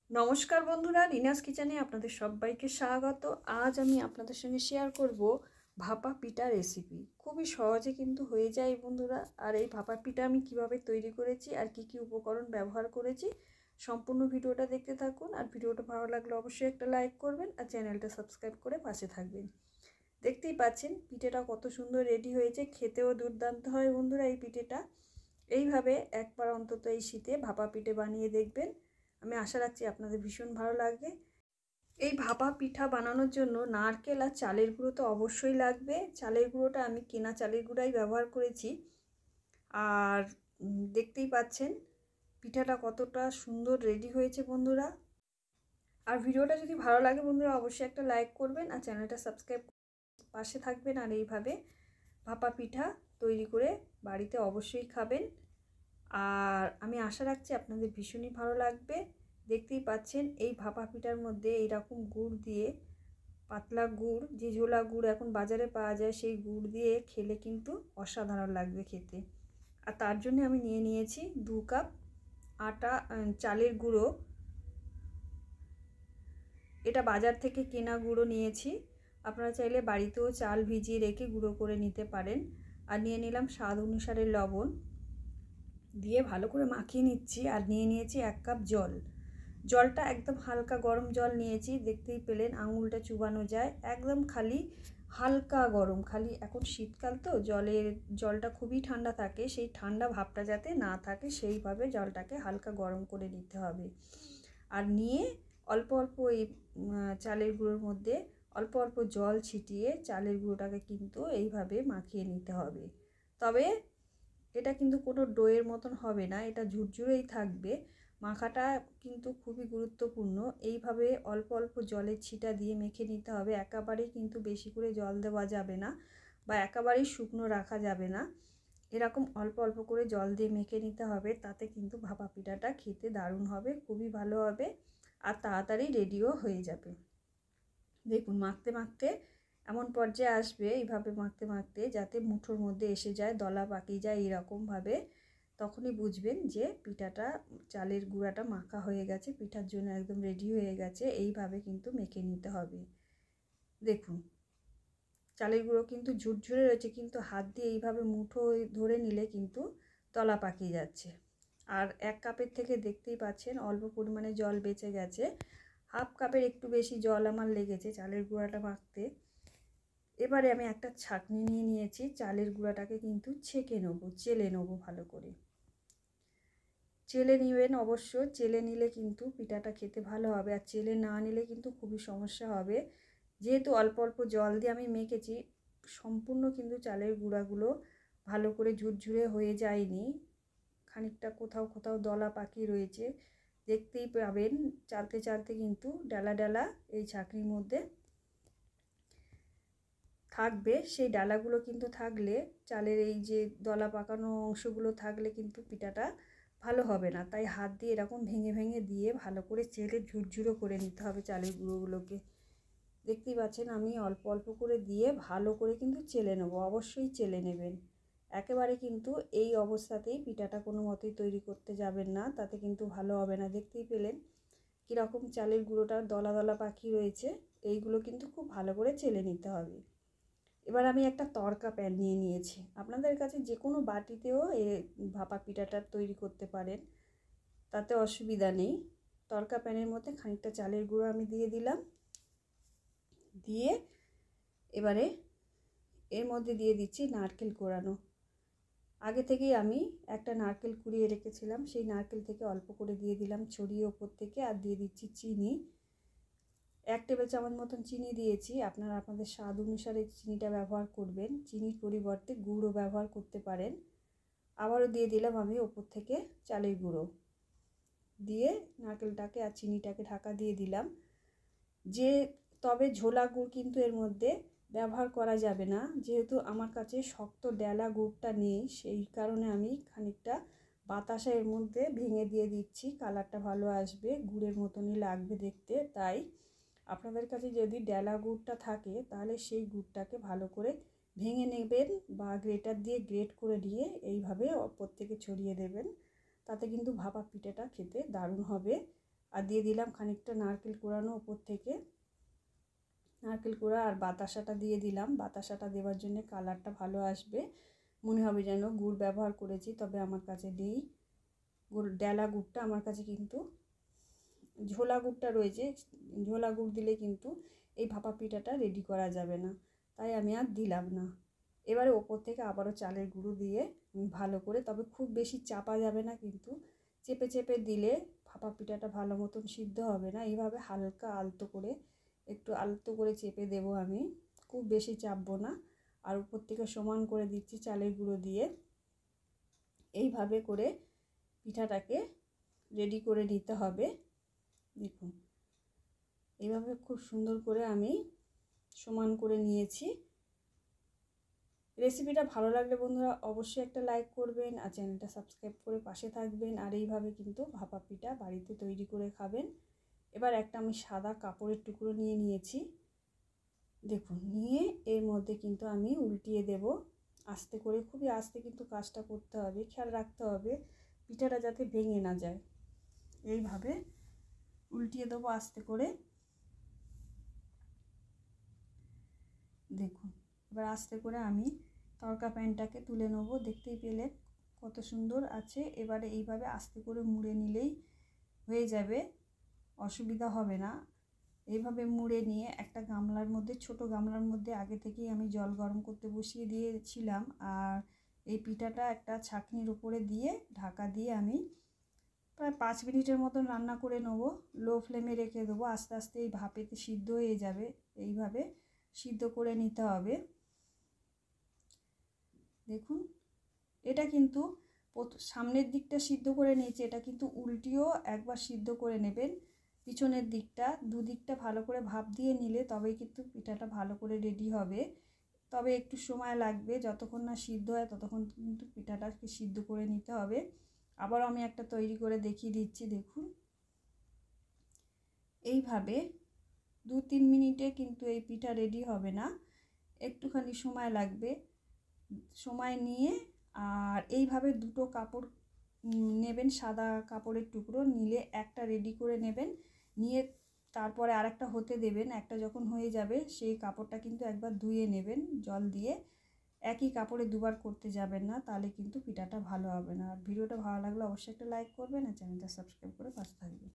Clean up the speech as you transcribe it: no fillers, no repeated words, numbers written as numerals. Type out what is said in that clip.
নমস্কার বন্ধুরা, রিনাস কিচেনে আপনাদের সবাইকে স্বাগত। আজ আমি আপনাদের সঙ্গে শেয়ার করব ভাপা পিঠা রেসিপি। খুবই সহজে কিন্তু হয়ে যায় বন্ধুরা। আর এই ভাপা পিঠা আমি কিভাবে তৈরি করেছি আর কি কি উপকরণ ব্যবহার করেছি, সম্পূর্ণ ভিডিওটা দেখতে থাকুন। আর ভিডিওটা ভালো লাগলে অবশ্যই একটা লাইক করবেন আর চ্যানেলটা সাবস্ক্রাইব করে পাশে থাকবেন। দেখতেই পাচ্ছেন পিঠেটা কত সুন্দর রেডি হয়েছে, খেতেও দুর্দান্ত হয় বন্ধুরা এই পিঠেটা। এইভাবে একবার অন্তত এই শীতে ভাপা পিঠে বানিয়ে দেখবেন, আমি আশা রাখছি আপনাদের ভীষণ ভালো লাগবে। এই ভাপা পিঠা বানানোর জন্য নারকেল আর চালের গুঁড়ো তো অবশ্যই লাগবে। চালের গুঁড়োটা আমি কেনা চালের গুঁড়াই ব্যবহার করেছি। আর দেখতেই পাচ্ছেন পিঠাটা কতটা সুন্দর রেডি হয়েছে বন্ধুরা। আর ভিডিওটা যদি ভালো লাগে বন্ধুরা অবশ্যই একটা লাইক করবেন আর চ্যানেলটা সাবস্ক্রাইব পাশে থাকবেন। আর এইভাবে ভাপা পিঠা তৈরি করে বাড়িতে অবশ্যই খাবেন। আর আমি আশা রাখছি আপনাদের ভীষণই ভালো লাগবে। দেখতেই পাচ্ছেন এই ভাপা পিঠার মধ্যে এইরকম গুড় দিয়ে, পাতলা গুড়, যে ঝোলা গুড় এখন বাজারে পাওয়া যায়, সেই গুড় দিয়ে খেলে কিন্তু অসাধারণ লাগবে খেতে। আর তার জন্য আমি নিয়ে নিয়েছি 2 কাপ আটা, চালের গুঁড়ো। এটা বাজার থেকে কেনা গুঁড়ো নিয়েছি, আপনারা চাইলে বাড়িতেও চাল ভিজিয়ে রেখে গুঁড়ো করে নিতে পারেন। আর নিয়ে নিলাম স্বাদ অনুসারে লবণ, দিয়ে ভালো করে মাখিয়ে নিচ্ছি। আর নিয়ে নিয়েছি 1 কাপ জল। জলটা একদম হালকা গরম জল নিয়েছি, দেখতেই পেলেন আঙুলটা চুবানো যায়, একদম খালি হালকা গরম। খালি এখন শীতকাল তো জলটা খুবই ঠান্ডা থাকে, সেই ঠান্ডা ভাবটা যাতে না থাকে সেইভাবে জলটাকে হালকা গরম করে নিতে হবে। আর নিয়ে অল্প অল্প এই চালের গুঁড়োর মধ্যে অল্প অল্প জল ছিটিয়ে চালের গুঁড়োটাকে কিন্তু এইভাবে মাখিয়ে নিতে হবে। তবে এটা কিন্তু কোনো ডোয়ের মতন হবে না, এটা ঝুরঝুরেই থাকবে। মাখাটা কিন্তু খুবই গুরুত্বপূর্ণ। এইভাবে অল্প অল্প জলের ছিটা দিয়ে মেখে নিতে হবে। একেবারেই কিন্তু বেশি করে জল দেওয়া যাবে না বা একেবারেই শুকনো রাখা যাবে না। এরকম অল্প অল্প করে জল দিয়ে মেখে নিতে হবে, তাতে কিন্তু ভাপা পিঠাটা খেতে দারুণ হবে, খুবই ভালো হবে আর তাড়াতাড়ি রেডিও হয়ে যাবে। দেখুন মাখতে মাখতে এমন পর্যায়ে আসবে, এইভাবে মাখতে মাখতে যাতে মুঠোর মধ্যে এসে যায়, দলা পাকিয়ে যায় এরকমভাবে, তখনই বুঝবেন যে পিঠাটা, চালের গুঁড়াটা মাখা হয়ে গেছে, পিঠার জন্য একদম রেডি হয়ে গেছে। এইভাবে কিন্তু মেখে নিতে হবে। দেখুন চালের গুঁড়ো কিন্তু ঝুরঝুরে রয়েছে, কিন্তু হাত দিয়ে এইভাবে মুঠো ধরে নিলে কিন্তু দলা পাকিয়ে যাচ্ছে। আর 1 কাপের থেকে দেখতেই পাচ্ছেন অল্প পরিমাণে জল বেঁচে গেছে। হাফ কাপের একটু বেশি জল আমার লেগেছে চালের গুঁড়াটা মাখতে। এবারে আমি একটা ছাঁকনি নিয়ে নিয়েছি, চালের গুঁড়াটাকে কিন্তু ছেঁকে নেবো, চেলে নেবো ভালো করে। চেলে নেবেন অবশ্য, চেলে নিলে কিন্তু পিঠাটা খেতে ভালো হবে, আর চেলে না নিলে কিন্তু খুবই সমস্যা হবে। যেহেতু অল্প অল্প জল দিয়ে আমি মেখেছি, সম্পূর্ণ কিন্তু চালের গুঁড়াগুলো ভালো করে ঝুরঝুরে হয়ে যায়নি, খানিকটা কোথাও কোথাও দলা পাকি রয়েছে। দেখতেই পাবেন চালতে চালতে কিন্তু ডালা ডালা এই ছাঁকনির মধ্যে থাকবে। সেই ডালাগুলো কিন্তু থাকলে, চালের এই যে দলা পাকানো অংশগুলো থাকলে কিন্তু পিঠাটা ভালো হবে না। তাই হাত দিয়ে এরকম ভেঙে ভেঙে দিয়ে ভালো করে চেলে ঝুরঝুরো করে নিতে হবে চালের গুঁড়োগুলোকে। দেখতেই পাচ্ছেন আমি অল্প অল্প করে দিয়ে ভালো করে কিন্তু চেলে নেবো, অবশ্যই চেলে নেবেন। একেবারে কিন্তু এই অবস্থাতেই পিঠাটা কোনো মতেই তৈরি করতে যাবেন না, তাতে কিন্তু ভালো হবে না। দেখতেই পেলেন কীরকম চালের গুঁড়োটার দলা দলা পাখি রয়েছে, এইগুলো কিন্তু খুব ভালো করে চেলে নিতে হবে। এবার আমি একটা তড়কা প্যান নিয়ে নিয়েছি, আপনাদের কাছে যে কোনো বাটিতেও এই ভাপা পিঠাটা তৈরি করতে পারেন, তাতে অসুবিধা নেই। তড়কা প্যানের মধ্যে খানিকটা চালের গুঁড়ো আমি দিয়ে দিলাম, দিয়ে এবারে এর মধ্যে দিয়ে দিচ্ছি নারকেল কোড়ানো। আগে থেকেই আমি একটা নারকেল কুড়িয়ে রেখেছিলাম, সেই নারকেল থেকে অল্প করে দিয়ে দিলাম ছড়িয়ে ওপর থেকে। আর দিয়ে দিচ্ছি চিনি, 1 টেবিল চামচ মতন চিনি দিয়েছি। আপনারা আপনাদের স্বাদ অনুসারে চিনিটা ব্যবহার করবেন, চিনির পরিবর্তে গুঁড়ো ব্যবহার করতে পারেন। আবারও দিয়ে দিলাম আমি ওপর থেকে চালের গুঁড়ো, দিয়ে নারকেলটাকে আর চিনিটাকে ঢাকা দিয়ে দিলাম। তবে ঝোলা গুড় কিন্তু এর মধ্যে ব্যবহার করা যাবে না, যেহেতু আমার কাছে শক্ত ডেলা গুড়টা নেই, সেই কারণে আমি খানিকটা বাতাসা এর মধ্যে ভেঙে দিয়ে দিচ্ছি, কালারটা ভালো আসবে, গুড়ের মতনই লাগবে দেখতে। তাই আপনাদের কাছে যদি ডেলা গুড়টা থাকে তাহলে সেই গুড়টাকে ভালো করে ভেঙে নেবেন বা গ্রেটার দিয়ে গ্রেট করে নিয়ে এইভাবে ওপর থেকে ছড়িয়ে দেবেন, তাতে কিন্তু ভাপা পিঠাটা খেতে দারুণ হবে। আর দিয়ে দিলাম খানিকটা নারকেল কোড়ানো ওপর থেকে, নারকেল কোড়া আর বাতাসাটা দিয়ে দিলাম। বাতাসাটা দেওয়ার জন্য কালারটা ভালো আসবে, মনে হবে যেন গুড় ব্যবহার করেছি, তবে আমার কাছে নেই গুড়, ডেলা গুড়টা আমার কাছে কিন্তু ঝোলা গুড়টা রয়েছে। ঝোলা গুড় দিলে কিন্তু এই ভাপা পিঠাটা রেডি করা যাবে না, তাই আমি আর দিলাম না। এবারে ওপর থেকে আবারও চালের গুঁড়ো দিয়ে ভালো করে, তবে খুব বেশি চাপা যাবে না, কিন্তু চেপে চেপে দিলে ভাপা পিঠাটা ভালো মতন সিদ্ধ হবে না। এইভাবে হালকা আলতো করে, একটু আলতো করে চেপে দেব আমি, খুব বেশি চাপবো না। আর উপর থেকে সমান করে দিচ্ছি চালের গুঁড়ো দিয়ে। এইভাবে করে পিঠাটাকে রেডি করে নিতে হবে। দেখুন এইভাবে খুব সুন্দর করে আমি সমান করে নিয়েছি। রেসিপিটা ভালো লাগলে বন্ধুরা অবশ্যই একটা লাইক করবেন আর চ্যানেলটা সাবস্ক্রাইব করে পাশে থাকবেন। আর এইভাবে কিন্তু ভাপা পিঠা বাড়িতে তৈরি করে খাবেন। এবার একটা আমি সাদা কাপড়ের টুকরো নিয়ে নিয়েছি, দেখুন, নিয়ে এর মধ্যে কিন্তু আমি উল্টিয়ে দেব আস্তে করে। খুবই আস্তে কিন্তু কাজটা করতে হবে, খেয়াল রাখতে হবে পিঠাটা যাতে ভেঙে না যায়। এইভাবে উল্টিয়ে দেবো আস্তে করে। দেখুন এবার আস্তে করে আমি তড়কা প্যানটাকে তুলে নেবো। দেখতেই পেলে কত সুন্দর আছে। এবারে এইভাবে আস্তে করে মুড়ে নিলেই হয়ে যাবে, অসুবিধা হবে না। এইভাবে মুড়ে নিয়ে একটা গামলার মধ্যে, ছোট গামলার মধ্যে আগে থেকেই আমি জল গরম করতে বসিয়ে দিয়েছিলাম। আর এই পিঠাটা একটা ছাঁকনির উপরে দিয়ে ঢাকা দিয়ে আমি প্রায় 5 মিনিটের মতন রান্না করে নেবো। লো ফ্লেমে রেখে দেবো, আস্তে আস্তে এই ভাপেতে সিদ্ধ হয়ে যাবে। এইভাবে সিদ্ধ করে নিতে হবে। দেখুন এটা কিন্তু সামনের দিকটা সিদ্ধ করে নিয়েছি, এটা কিন্তু উল্টিও একবার সিদ্ধ করে নেবেন। পিছনের দিকটা, দুদিকটা ভালো করে ভাপ দিয়ে নিলে তবেই কিন্তু পিঠাটা ভালো করে রেডি হবে। তবে একটু সময় লাগবে, যতক্ষণ না সিদ্ধ হয় ততক্ষণ কিন্তু পিঠাটাকে সিদ্ধ করে নিতে হবে। আবার আমি একটা তৈরি করে দেখিয়ে দিচ্ছি। দেখুন এইভাবে 2-3 মিনিটে কিন্তু এই পিঠা রেডি হবে না, একটুখানি সময় লাগবে। সময় নিয়ে আর এইভাবে দুটো কাপড় নেবেন, সাদা কাপড়ের টুকরো নিলে একটা রেডি করে নেবেন, নিয়ে তারপরে আরেকটা হতে দেবেন। একটা যখন হয়ে যাবে সেই কাপড়টা কিন্তু একবার ধুয়ে নেবেন জল দিয়ে। একই কাপড়ে দুবার করতে যাবেন না, তাহলে কিন্তু পিঠাটা ভালো হবে না। আর ভিডিওটা ভালো লাগলে অবশ্যই একটা লাইক করবেন আর চ্যানেলটা সাবস্ক্রাইব করে পাশে থাকবেন।